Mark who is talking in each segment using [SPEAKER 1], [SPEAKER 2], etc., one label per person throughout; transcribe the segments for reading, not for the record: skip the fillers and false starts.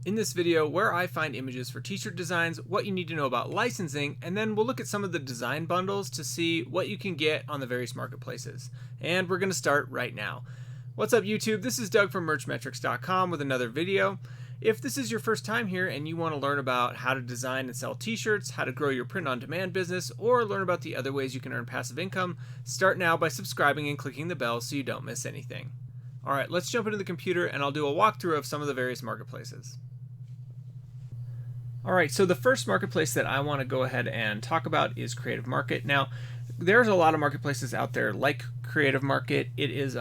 [SPEAKER 1] In this video, where I find images for t-shirt designs, what you need to know about licensing, and then we'll look at some of the design bundles to see what you can get on the various marketplaces. And we're going to start right now. What's up YouTube? This is Doug from merchmetrics.com with another video. If this is your first time here and you want to learn about how to design and sell t-shirts, how to grow your print-on-demand business, or learn about the other ways you can earn passive income, start now by subscribing and clicking the bell so you don't miss anything. Alright, let's jump into the computer and I'll do a walkthrough of some of the various marketplaces. Alright, so the first marketplace that I want to go ahead and talk about is Creative Market. Now, there's a lot of marketplaces out there like Creative Market. It's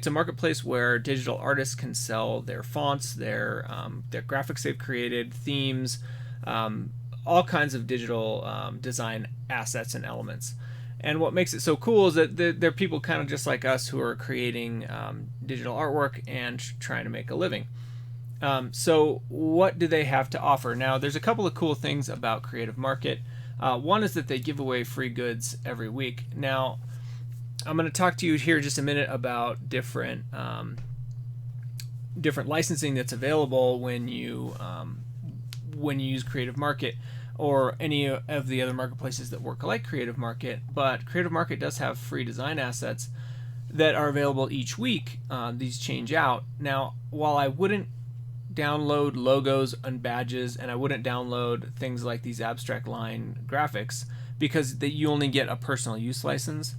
[SPEAKER 1] a marketplace where digital artists can sell their fonts, their graphics they've created, themes, all kinds of digital design assets and elements. And what makes it so cool is that they're people kind of just like us who are creating digital artwork and trying to make a living. So what do they have to offer? Now, there's a couple of cool things about Creative Market. One is that they give away free goods every week. Now, I'm going to talk to you here in just a minute about different licensing that's available when you use Creative Market or any of the other marketplaces that work like Creative Market. But Creative Market does have free design assets that are available each week. These change out. Now, while I wouldn't download logos and badges, and I wouldn't download things like these abstract line graphics because you only get a personal use license.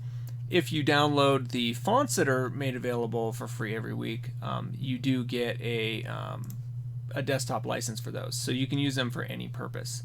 [SPEAKER 1] If you download the fonts that are made available for free every week, you do get a desktop license for those, so you can use them for any purpose.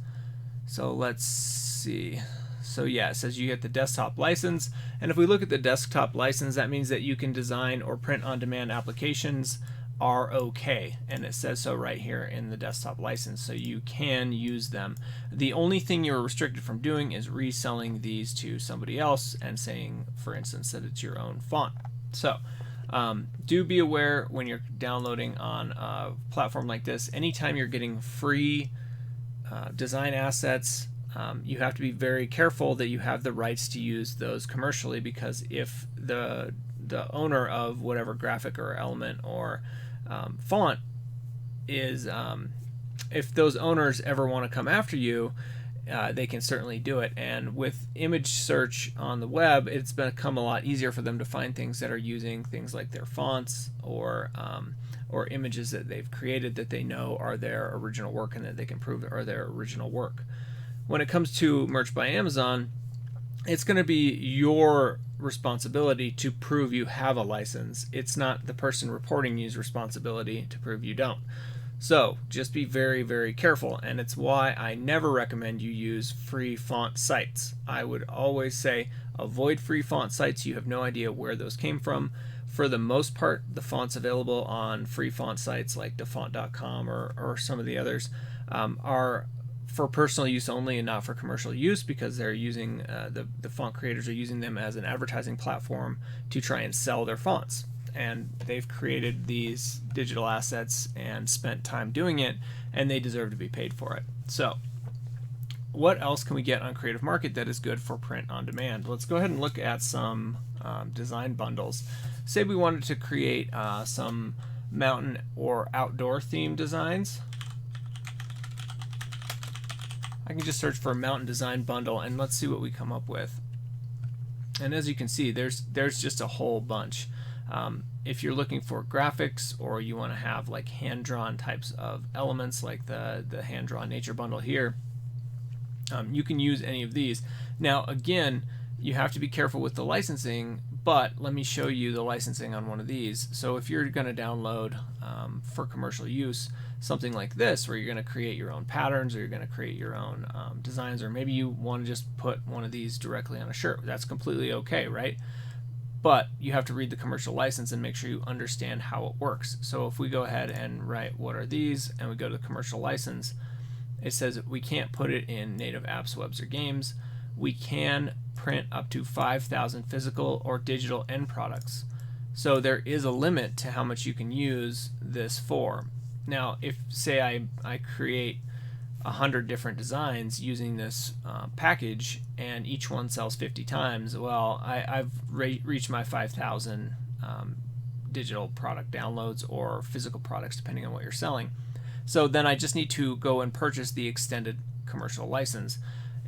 [SPEAKER 1] So let's see. So yeah, it says you get the desktop license, and if we look at the desktop license, that means that you can design or print on demand applications are okay, and it says so right here in the desktop license, so you can use them. The only thing you're restricted from doing is reselling these to somebody else and saying, for instance, that it's your own font. So do be aware when you're downloading on a platform like this, anytime you're getting free design assets, you have to be very careful that you have the rights to use those commercially, because if the owner of whatever graphic or element or font is, if those owners ever want to come after you, they can certainly do it. And with image search on the web, it's become a lot easier for them to find things that are using things like their fonts or images that they've created that they know are their original work and that they can prove are their original work. When it comes to Merch by Amazon, it's going to be your responsibility to prove you have a license. It's not the person reporting you's responsibility to prove you don't. So just be very, very careful, and it's why I never recommend you use free font sites. I would always say avoid free font sites. You have no idea where those came from. For the most part, the fonts available on free font sites like dafont.com or some of the others are for personal use only and not for commercial use, because they're using the font creators are using them as an advertising platform to try and sell their fonts, and they've created these digital assets and spent time doing it, and they deserve to be paid for it. So what else can we get on Creative Market that is good for print on demand? Let's go ahead and look at some design bundles. Say we wanted to create some mountain or outdoor theme designs. I can just search for a mountain design bundle and let's see what we come up with. And as you can see, there's just a whole bunch. If you're looking for graphics, or you want to have like hand-drawn types of elements like the hand-drawn nature bundle here, you can use any of these. Now again, you have to be careful with the licensing, but let me show you the licensing on one of these. So if you're going to download for commercial use something like this, where you're going to create your own patterns, or you're going to create your own designs, or maybe you want to just put one of these directly on a shirt, that's completely okay, right? But you have to read the commercial license and make sure you understand how it works. So if we go ahead and write what are these, and we go to the commercial license, it says we can't put it in native apps, webs, or games. We can print up to 5,000 physical or digital end products. So there is a limit to how much you can use this for. Now, if say I create 100 different designs using this package, and each one sells 50 times, well, I've reached my 5,000 digital product downloads or physical products, depending on what you're selling. So then I just need to go and purchase the extended commercial license.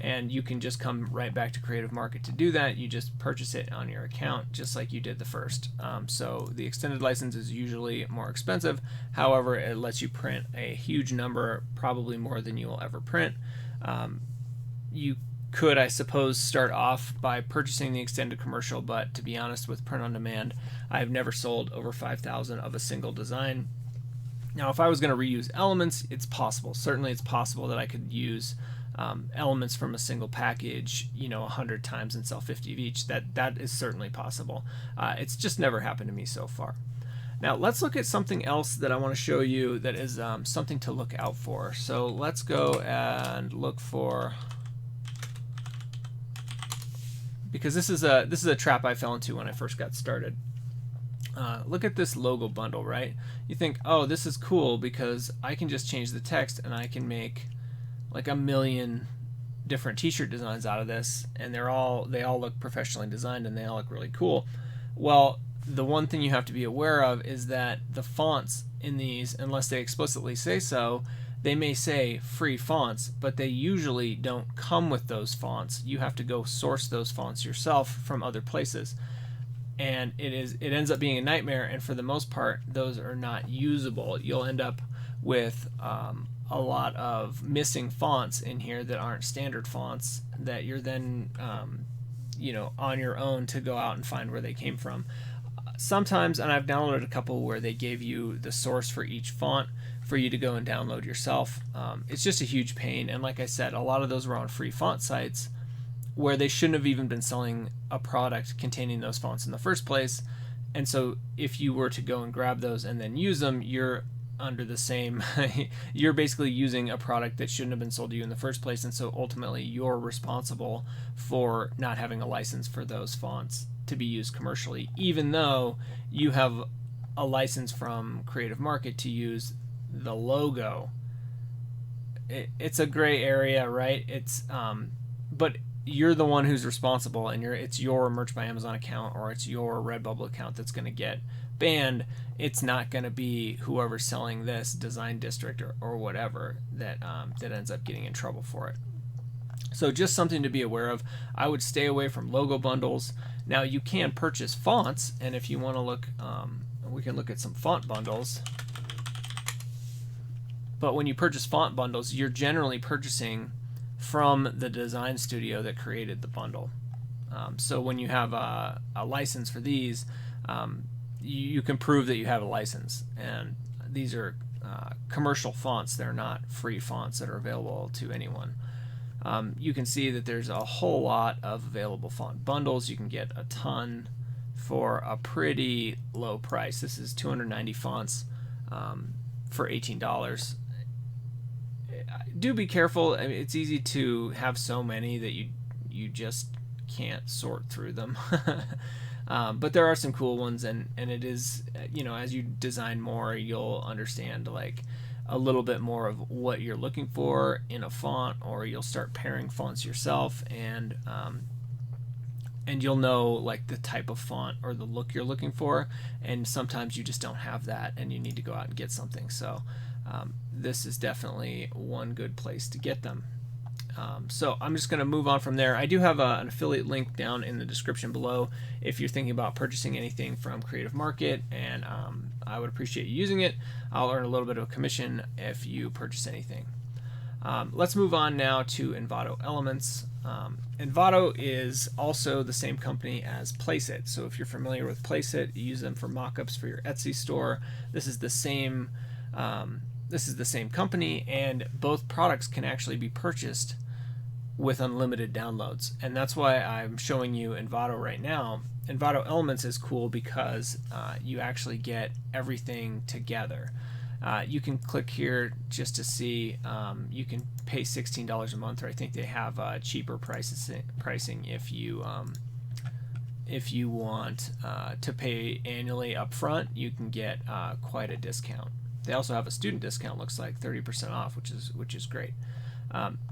[SPEAKER 1] And you can just come right back to Creative Market to do that. You just purchase it on your account just like you did the first. So the extended license is usually more expensive. However, it lets you print a huge number, probably more than you will ever print. You could, I suppose, start off by purchasing the extended commercial, but to be honest, with print on demand, I've never sold over 5,000 of a single design. Now, if I was going to reuse elements, it's possible. Certainly it's possible that I could use elements from a single package, 100 times and sell 50 of each. That is certainly possible. It's just never happened to me so far. Now let's look at something else that I want to show you that is something to look out for. So let's go and look for, because this is a trap I fell into when I first got started. Look at this logo bundle, right? You think, oh, this is cool because I can just change the text and I can make like a million different t-shirt designs out of this, and they all look professionally designed and they all look really cool. Well, the one thing you have to be aware of is that the fonts in these, unless they explicitly say so, they may say free fonts, but they usually don't come with those fonts. You have to go source those fonts yourself from other places, and it ends up being a nightmare, and for the most part those are not usable. You'll end up with a lot of missing fonts in here that aren't standard fonts that you're then on your own to go out and find where they came from. Sometimes, and I've downloaded a couple where they gave you the source for each font for you to go and download yourself. It's just a huge pain, and like I said, a lot of those were on free font sites where they shouldn't have even been selling a product containing those fonts in the first place. And so if you were to go and grab those and then use them, you're under the same you're basically using a product that shouldn't have been sold to you in the first place, and so ultimately you're responsible for not having a license for those fonts to be used commercially, even though you have a license from Creative Market to use the logo. It's a gray area, right? It's but you're the one who's responsible, and it's your Merch by Amazon account or it's your Redbubble account that's going to get banned. It's not going to be whoever's selling this design district or whatever that ends up getting in trouble for it. So just something to be aware of. I would stay away from logo bundles. Now you can purchase fonts, and if you want to look, we can look at some font bundles. But when you purchase font bundles, you're generally purchasing from the design studio that created the bundle. So when you have a license for these, you can prove that you have a license, and these are commercial fonts. They're not free fonts that are available to anyone. You can see that there's a whole lot of available font bundles. You can get a ton for a pretty low price. This is 290 fonts for $18. Do be careful. I mean, it's easy to have so many that you just can't sort through them. But there are some cool ones, and it is, as you design more, you'll understand like a little bit more of what you're looking for in a font, or you'll start pairing fonts yourself, and you'll know like the type of font or the look you're looking for, and sometimes you just don't have that and you need to go out and get something. So this is definitely one good place to get them. So I'm just going to move on from there. I do have an affiliate link down in the description below if you're thinking about purchasing anything from Creative Market, and I would appreciate you using it. I'll earn a little bit of a commission if you purchase anything. Let's move on now to Envato Elements. Envato is also the same company as Placeit. So if you're familiar with Placeit, you use them for mockups for your Etsy store. This is the same company, and both products can actually be purchased with unlimited downloads, and that's why I'm showing you Envato right now. Envato Elements is cool because you actually get everything together. You can click here just to see. You can pay $16 a month, or I think they have cheaper pricing if you want to pay annually up front. You can get quite a discount. They also have a student discount, looks like 30% off, which is great.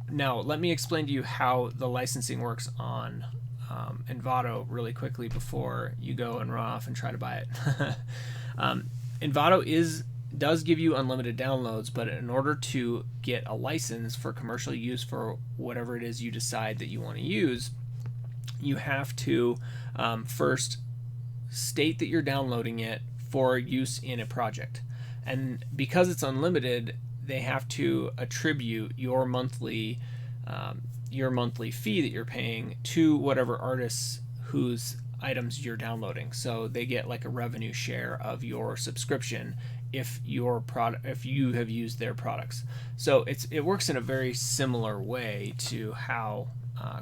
[SPEAKER 1] Now let me explain to you how the licensing works on Envato really quickly before you go and run off and try to buy it. Envato is does give you unlimited downloads, but in order to get a license for commercial use for whatever it is you decide that you want to use, you have to first state that you're downloading it for use in a project. And because it's unlimited, they have to attribute your monthly fee that you're paying to whatever artists whose items you're downloading. So they get like a revenue share of your subscription if you have used their products. So it works in a very similar way to how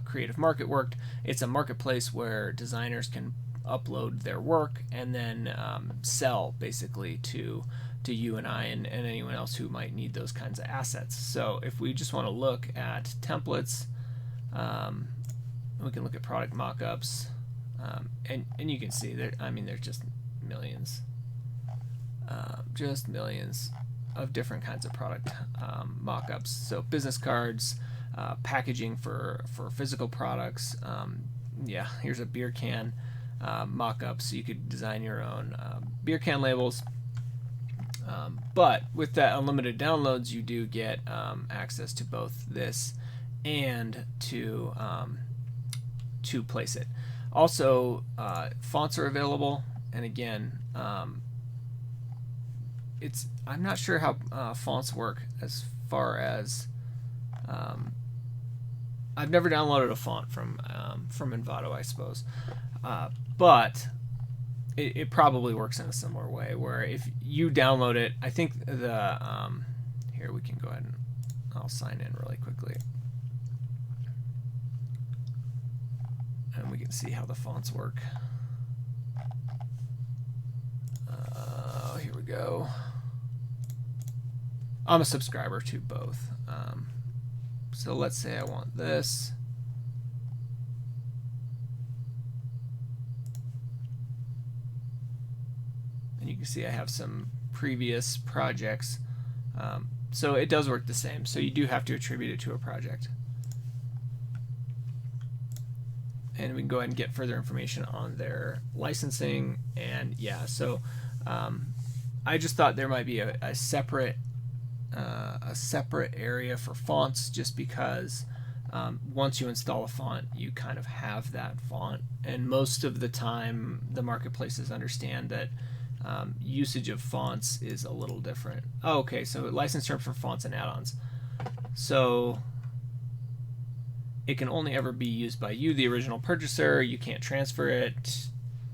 [SPEAKER 1] Creative Market worked. It's a marketplace where designers can upload their work and then sell basically to you and I and anyone else who might need those kinds of assets. So if we just want to look at templates, we can look at product mockups, and you can see there. I mean, there's just millions of different kinds of product mockups. So business cards, packaging for physical products. Yeah, here's a beer can mock-up, so you could design your own beer can labels. But with that unlimited downloads, you do get access to both this and to place it. Also, fonts are available, and again, I'm not sure how fonts work as far as I've never downloaded a font from Envato, I suppose, but it probably works in a similar way where if you download it, I think here we can go ahead and I'll sign in really quickly, and we can see how the fonts work. Here we go. I'm a subscriber to both. So let's say I want this. And you can see I have some previous projects. So it does work the same. So you do have to attribute it to a project. And we can go ahead and get further information on their licensing. And yeah, so I just thought there might be a separate area for fonts, just because once you install a font, you kind of have that font, and most of the time the marketplaces understand that usage of fonts is a little different. Oh, okay, so license terms for fonts and add-ons. So it can only ever be used by you, the original purchaser. You can't transfer it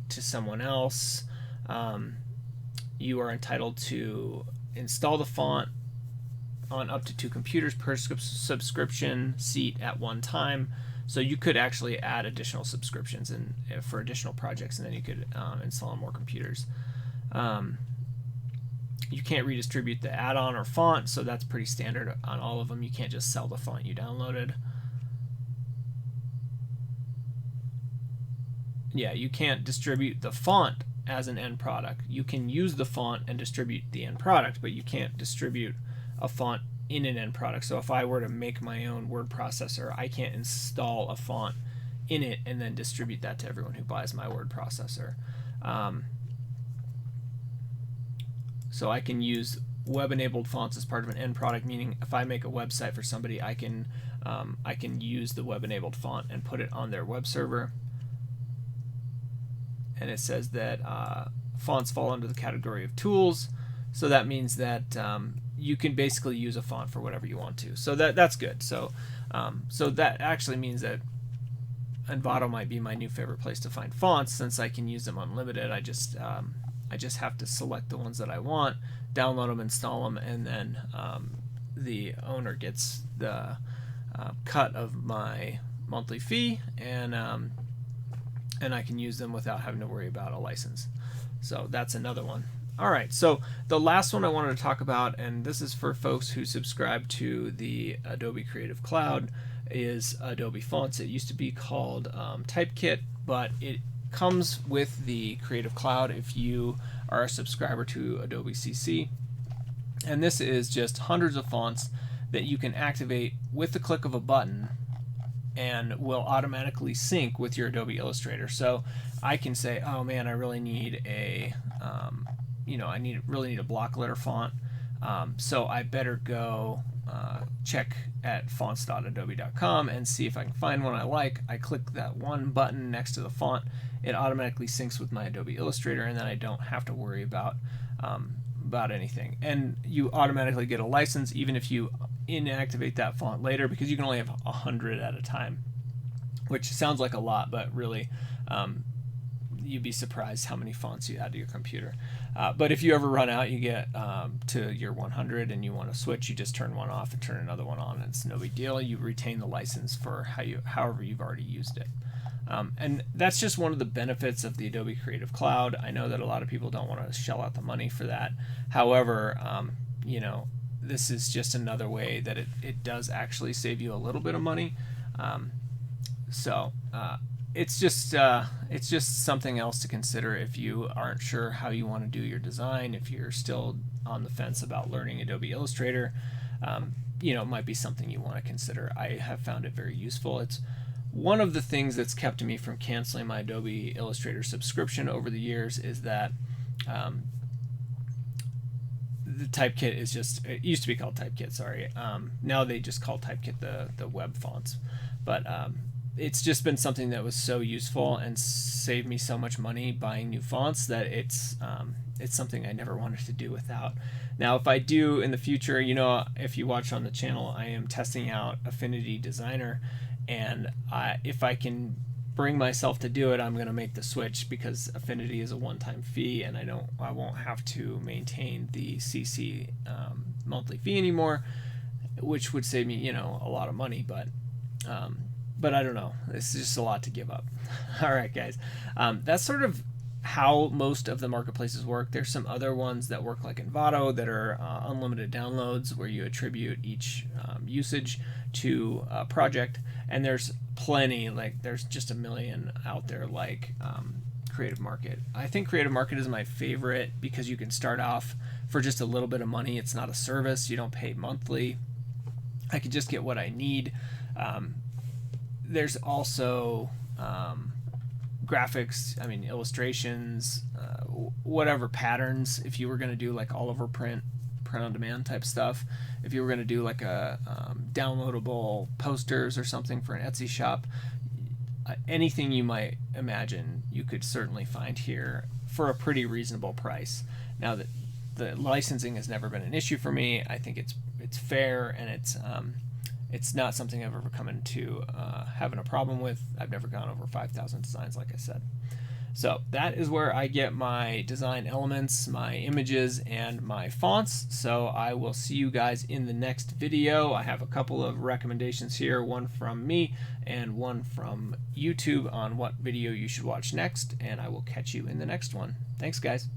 [SPEAKER 1] to someone else. You are entitled to install the font on up to 2 computers per subscription seat at one time. So you could actually add additional subscriptions and for additional projects, and then you could install on more computers. You can't redistribute the add-on or font, so that's pretty standard on all of them. You can't just sell the font you downloaded. Yeah, you can't distribute the font as an end product. You can use the font and distribute the end product, but you can't distribute a font in an end product. So if I were to make my own word processor, I can't install a font in it and then distribute that to everyone who buys my word processor. So I can use web-enabled fonts as part of an end product, meaning if I make a website for somebody, I can use the web-enabled font and put it on their web server. And it says that fonts fall under the category of tools, so that means that you can basically use a font for whatever you want to. So that's good. So so that actually means that Envato might be my new favorite place to find fonts, since I can use them unlimited. I just have to select the ones that I want, download them, install them, and then the owner gets the cut of my monthly fee, and I can use them without having to worry about a license. So that's another one. All right, so the last one I wanted to talk about, and this is for folks who subscribe to the Adobe Creative Cloud, is Adobe Fonts. It used to be called Typekit, but it comes with the Creative Cloud if you are a subscriber to Adobe CC. And this is just hundreds of fonts that you can activate with the click of a button and will automatically sync with your Adobe Illustrator. So I can say, oh man, I really need a I really need a block letter font. So I better go check at fonts.adobe.com and see if I can find one I like. I click that one button next to the font. It automatically syncs with my Adobe Illustrator, and then I don't have to worry about anything. And you automatically get a license even if you inactivate that font later, because you can only have 100 at a time, which sounds like a lot, but really you'd be surprised how many fonts you add to your computer. But if you ever run out, you get to your 100 and you want to switch, you just turn one off and turn another one on, and it's no big deal. You retain the license for however you've already used it. And that's just one of the benefits of the Adobe Creative Cloud. I know that a lot of people don't want to shell out the money for that. However, this is just another way that it does actually save you a little bit of money. It's just something else to consider if you aren't sure how you want to do your design. If you're still on the fence about learning Adobe Illustrator, it might be something you want to consider. I have found it very useful. It's one of the things that's kept me from canceling my Adobe Illustrator subscription over the years is that the Typekit is just, it used to be called Typekit, sorry. Now they just call Typekit the web fonts. But it's just been something that was so useful and saved me so much money buying new fonts that it's something I never wanted to do without. Now, if I do in the future, if you watch on the channel, I am testing out Affinity Designer, and if I can bring myself to do it, I'm going to make the switch, because Affinity is a one-time fee, and I won't have to maintain the CC monthly fee anymore, which would save me a lot of money, but I don't know. This is just a lot to give up. All right, guys. That's sort of how most of the marketplaces work. There's some other ones that work like Envato that are unlimited downloads, where you attribute each usage to a project. And there's plenty, there's just a million out there like Creative Market. I think Creative Market is my favorite because you can start off for just a little bit of money. It's not a service. You don't pay monthly. I can just get what I need. There's also graphics, illustrations, whatever patterns. If you were going to do like all over print on demand type stuff, if you were going to do like a downloadable posters or something for an Etsy shop, anything you might imagine, you could certainly find here for a pretty reasonable price. Now, that the licensing has never been an issue for me. I think it's fair, and it's not something I've ever come into having a problem with. I've never gone over 5,000 designs, like I said. So that is where I get my design elements, my images, and my fonts. So I will see you guys in the next video. I have a couple of recommendations here, one from me and one from YouTube on what video you should watch next, and I will catch you in the next one. Thanks, guys.